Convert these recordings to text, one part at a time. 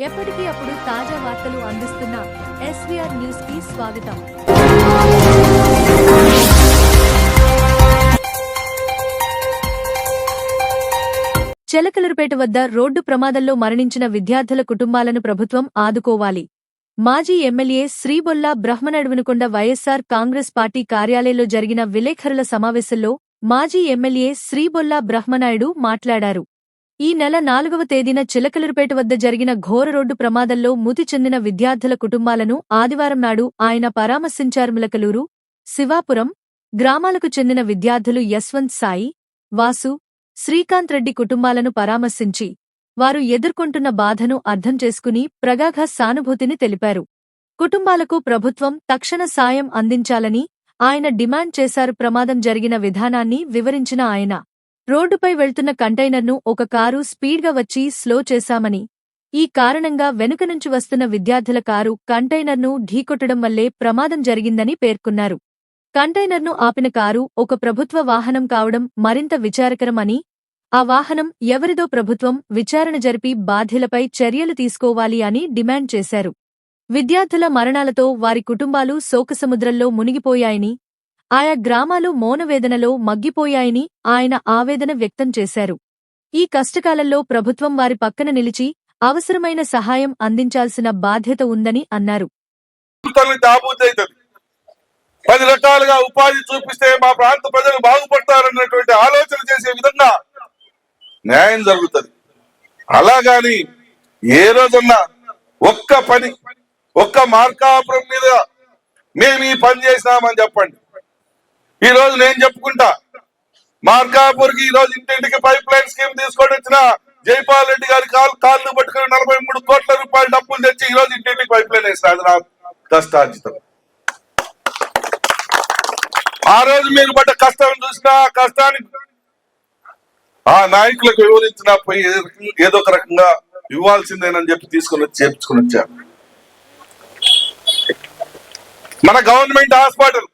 ఎప్పటికీ అప్పుడు తాజా వార్తలు అందిస్తున్న ఎస్వీఆర్ న్యూస్ కి స్వాగతం. చిలకలూరుపేట వద్ద రోడ్డు ప్రమాదంలో మరణించిన విద్యార్థుల కుటుంబాలను ప్రభుత్వం ఆదుకోవాలి. మాజీ ఎమ్మెల్యే శ్రీబొల్లా బ్రహ్మనడువనుకొండ వైఎస్సార్ కాంగ్రెస్ పార్టీ కార్యాలయంలో జరిగిన విలేకరుల సమావేశంలో మాజీ ఎమ్మెల్యే శ్రీబొల్లా బ్రహ్మనాయుడు మాట్లాడారు. ఈ నెల 4వ తేదీన చిలకలూరుపేట వద్ద జరిగిన ఘోర రోడ్డు ప్రమాదంలో మృతి చెందిన విద్యార్థుల కుటుంబాలను ఆదివారం నాడు ఆయన పరామర్శించారు. మిలకలూరు, శివాపురం గ్రామాలకు చెందిన విద్యార్థులు యశ్వంత్ సాయి, వాసు, శ్రీకాంత్ రెడ్డి కుటుంబాలను పరామర్శించి వారు ఎదుర్కొంటున్న బాధను అర్థం చేసుకుని ప్రగాఢ సానుభూతిని తెలిపారు. కుటుంబాలకు ప్రభుత్వం తక్షణ సాయం అందించాలని ఆయన డిమాండ్ చేశారు. ప్రమాదం జరిగిన విధానాన్ని వివరించిన ఆయన, రోడ్డుపై వెళ్తున్న కంటైనర్ను ఒక కారు స్పీడ్గా వచ్చి స్లో చేశామని, ఈ కారణంగా వెనుక నుంచి వస్తున్న విద్యార్థుల కారు కంటైనర్ను ఢీకొట్టడం వల్లే ప్రమాదం జరిగిందని పేర్కొన్నారు. కంటైనర్ను ఆపిన కారు ఒక ప్రభుత్వ వాహనం కావడం మరింత విచారకరమని, ఆ వాహనం ఎవరిదో ప్రభుత్వం విచారణ జరిపి బాధ్యులపై చర్యలు తీసుకోవాలి అని డిమాండ్ చేశారు. విద్యార్థుల మరణాలతో వారి కుటుంబాలు శోకసముద్రంలో మునిగిపోయాయని, ఆయా గ్రామాలు మౌనవేదనలో మగ్గిపోయాయని ఆయన ఆవేదన వ్యక్తం చేశారు. ఈ కష్టకాలంలో ప్రభుత్వం వారి పక్కన నిలిచి అవసరమైన సహాయం అందించాల్సిన బాధ్యత ఉందని అన్నారు. 10 రకాలుగా ఉపాధి చూపిస్తే మా ప్రాంత ప్రజలు బాగుపడతారన్నటువంటి ఆలోచన చేసే విధంగా న్యాయం జరుగుతుంది. అలాగాని ఏ రోజన్నా ఒక్క మార్కాపురం మీద మేము ఈ పని చేసినామని చెప్పండి. ఈ రోజు నేను చెప్పుకుంటా, మార్కాపూర్కి ఈ రోజు ఇంటింటికి పైప్ లైన్ స్కీమ్ తీసుకొని వచ్చిన జైపాల్ రెడ్డి గారి కాళ్ళు పట్టుకుని 43 కోట్ల రూపాయలు డబ్బులు తెచ్చి ఈ రోజు ఇంటింటికి పైప్ లైన్ వేసిన అది నా కష్టార్జితం. ఆ రోజు మీరు పడ్డ కష్టం చూసినా కష్టానికి ఆ నాయకులకు వివరించిన పోయి ఏదో ఒక రకంగా ఇవ్వాల్సిందేనని చెప్పి తీసుకుని వచ్చి చేర్చుకుని వచ్చారు. మన గవర్నమెంట్ హాస్పిటల్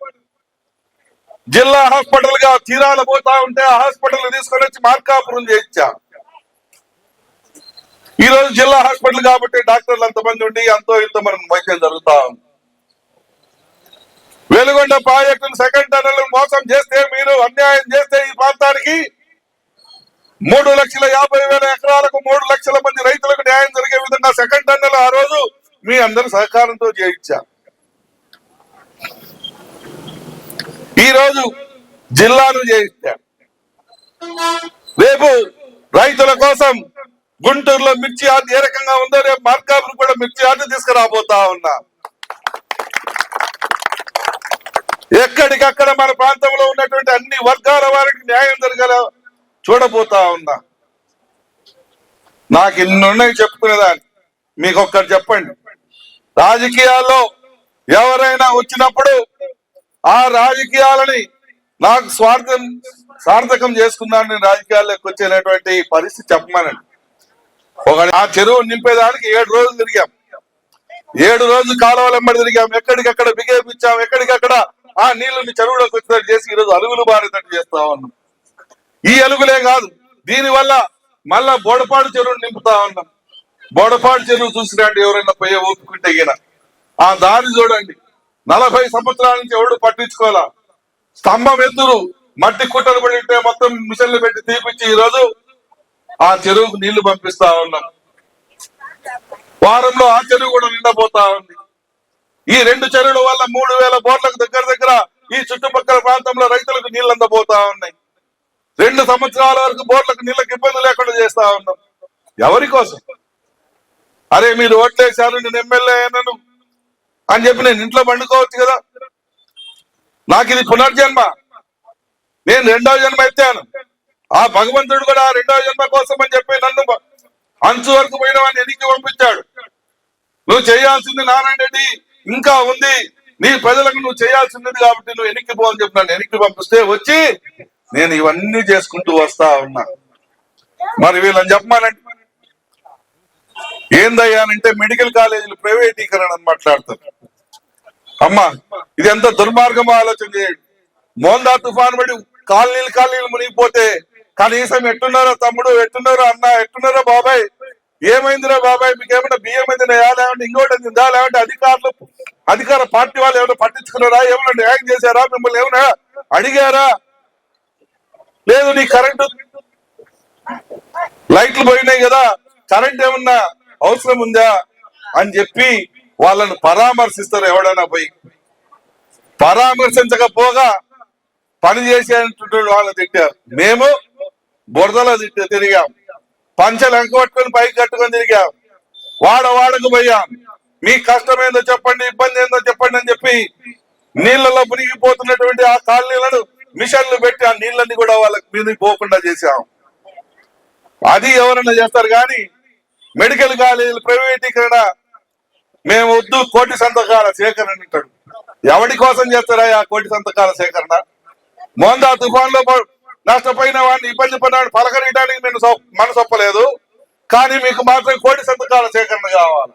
జిల్లా హాస్పిటల్ గా తీరాల పోతా ఉంటే ఆ హాస్పిటల్ తీసుకొని వచ్చి మార్కాపురం చేయించా. ఈ రోజు జిల్లా హాస్పిటల్ కాబట్టి డాక్టర్లు అంతమంది ఉండి ఎంతో ఇంత మనకు వైద్యం జరుగుతా ఉంది. వెలుగొండ ప్రాజెక్టును సెకండ్ టన్నెల్ మోసం చేస్తే, మీరు అన్యాయం చేస్తే ఈ ప్రాంతానికి 3,50,000 ఎకరాలకు 3 లక్షల మంది రైతులకు న్యాయం జరిగే విధంగా సెకండ్ టన్నెల్ ఆ రోజు మీ అందరి సహకారంతో చేయించా. ఈ రోజు జిల్లాను చేయిస్తా. రేపు రైతుల కోసం గుంటూరులో మిర్చి ఆర్ట్ ఏ రకంగా ఉందో రేపు మార్కాపురం కూడా మిర్చి ఆర్ట్ తీసుకురాబోతా ఉన్నా. ఎక్కడికక్కడ మన ప్రాంతంలో ఉన్నటువంటి అన్ని వర్గాల వారికి న్యాయం జరగాల చూడబోతా ఉన్నా. నాకు ఇన్నున్నాయి చెప్పుకునేదాన్ని, మీకు ఒక్కటి చెప్పండి. రాజకీయాల్లో ఎవరైనా వచ్చినప్పుడు ఆ రాజకీయాలని నాకు సార్థకం చేసుకున్నాను, నేను రాజకీయాల్లోకి వచ్చేటువంటి పరిస్థితి చెప్పమానండి. ఆ చెరువు నింపేదానికి 7 రోజులు తిరిగాం. 7 రోజులు కాలువలు వెంబడి తిరిగాం. ఎక్కడికక్కడ బిగేపించాం. ఎక్కడికక్కడ ఆ నీళ్లని చెరువులోకి వచ్చినట్టు చేసి ఈరోజు అలుగులు బారేటట్టు చేస్తా ఉన్నాం. ఈ అలుగులే కాదు, దీనివల్ల మళ్ళా బోడపాడు చెరువును నింపుతా ఉన్నాం. బోడపాడు చెరువు చూసిరండి, ఎవరైనా పోయే ఓపుకుంటే ఈయన ఆ దారి చూడండి. 40 సంవత్సరాల నుంచి ఎవడు పట్టించుకోవాలా. స్తంభం ఎత్తురు మట్టి కుట్టలు పడి ఉంటే మొత్తం మిషన్లు పెట్టి తీపిచ్చి ఈ రోజు ఆ చెరువుకు నీళ్లు పంపిస్తా ఉన్నాం. వారంలో ఆ చెరువు కూడా నిండబోతా ఉంది. ఈ 2 చెరువుల వల్ల 3,000 బోర్లకు దగ్గర ఈ చుట్టుపక్కల ప్రాంతంలో రైతులకు నీళ్లు అందబోతా ఉన్నాయి. 2 సంవత్సరాల వరకు బోర్లకు నీళ్లకు ఇబ్బంది లేకుండా చేస్తా ఉన్నాం. ఎవరి కోసం? అరే మీరు ఓట్లేశారు, నేను ఎమ్మెల్యే అయినాను అని చెప్పి నేను ఇంట్లో పండుకోవచ్చు కదా. నాకు ఇది పునర్జన్మ, నేను 2వ జన్మ ఎత్తాను. ఆ భగవంతుడు కూడా 2వ జన్మ కోసం అని చెప్పి నన్ను అంచు వరకు పోయిన వాడిని ఎన్నిక పంపించాడు. నువ్వు చేయాల్సింది నారాయణ రెడ్డి ఇంకా ఉంది, నీ ప్రజలకు నువ్వు చేయాల్సింది కాబట్టి నువ్వు ఎన్నిక పో అని చెప్పి నన్ను ఎన్నిక పంపిస్తే వచ్చి నేను ఇవన్నీ చేసుకుంటూ వస్తా ఉన్నా. మరి వీళ్ళని చెప్పమానండి ఏందయ్యానంటే మెడికల్ కాలేజీలు ప్రైవేటీకరణ అని మాట్లాడతారు. అమ్మా ఇది ఎంత దుర్మార్గమో ఆలోచన చేయండి. మోందా తుఫాను పడి కాలనీలు మునిగిపోతే కనీసం ఎట్టున్నారో తమ్ముడు, ఎట్టున్నారో అన్న, ఎట్టున్నారో బాబాయ్ ఏమైందిరా బాబాయ్, మీకు ఏమైనా బియ్యం అయిందా, లేకుంటే ఇంకోటి అయిందా, లేకుంటే అధికార పార్టీ వాళ్ళు ఏమైనా పట్టించుకున్నారా, ఏమైనా న్యాయం చేశారా, మిమ్మల్ని ఏమైనా అడిగారా? లేదు, నీ కరెంటు లైట్లు పోయినాయి కదా, కరెంట్ ఏమన్నా అవసరం ఉందా అని చెప్పి వాళ్ళని పరామర్శిస్తారు. ఎవడైనా పోయి పరామర్శించకపోగా పని చేసేటువంటి వాళ్ళు తిట్టారు. మేము బురదలో తిరిగాం, పంచలు ఎంకబట్టుకొని పైకి కట్టుకొని తిరిగాం, వాడకు పోయాం. మీ కష్టం ఏందో చెప్పండి, ఇబ్బంది ఏందో చెప్పండి అని చెప్పి నీళ్లలో మునిగిపోతున్నటువంటి ఆ కాలనీలను మిషన్లు పెట్టి ఆ నీళ్ళని కూడా వాళ్ళకి మీద పోకుండా చేశాం. అది ఎవరైనా చేస్తారు కానీ మెడికల్ కాలేజీలు ప్రైవేటీకరణ మేము వద్దు, కోటి సంతకాల సేకరణ అంటాడు. ఎవడి కోసం చేస్తారా ఆ కోటి సంతకాల సేకరణ? మోందా తుఫాన్ లో నష్టపోయిన వాడిని, ఇబ్బంది పడిన పలకరీయడానికి నేను మనసొప్పలేదు, కానీ మీకు మాత్రం కోటి సంతకాల సేకరణ కావాలి.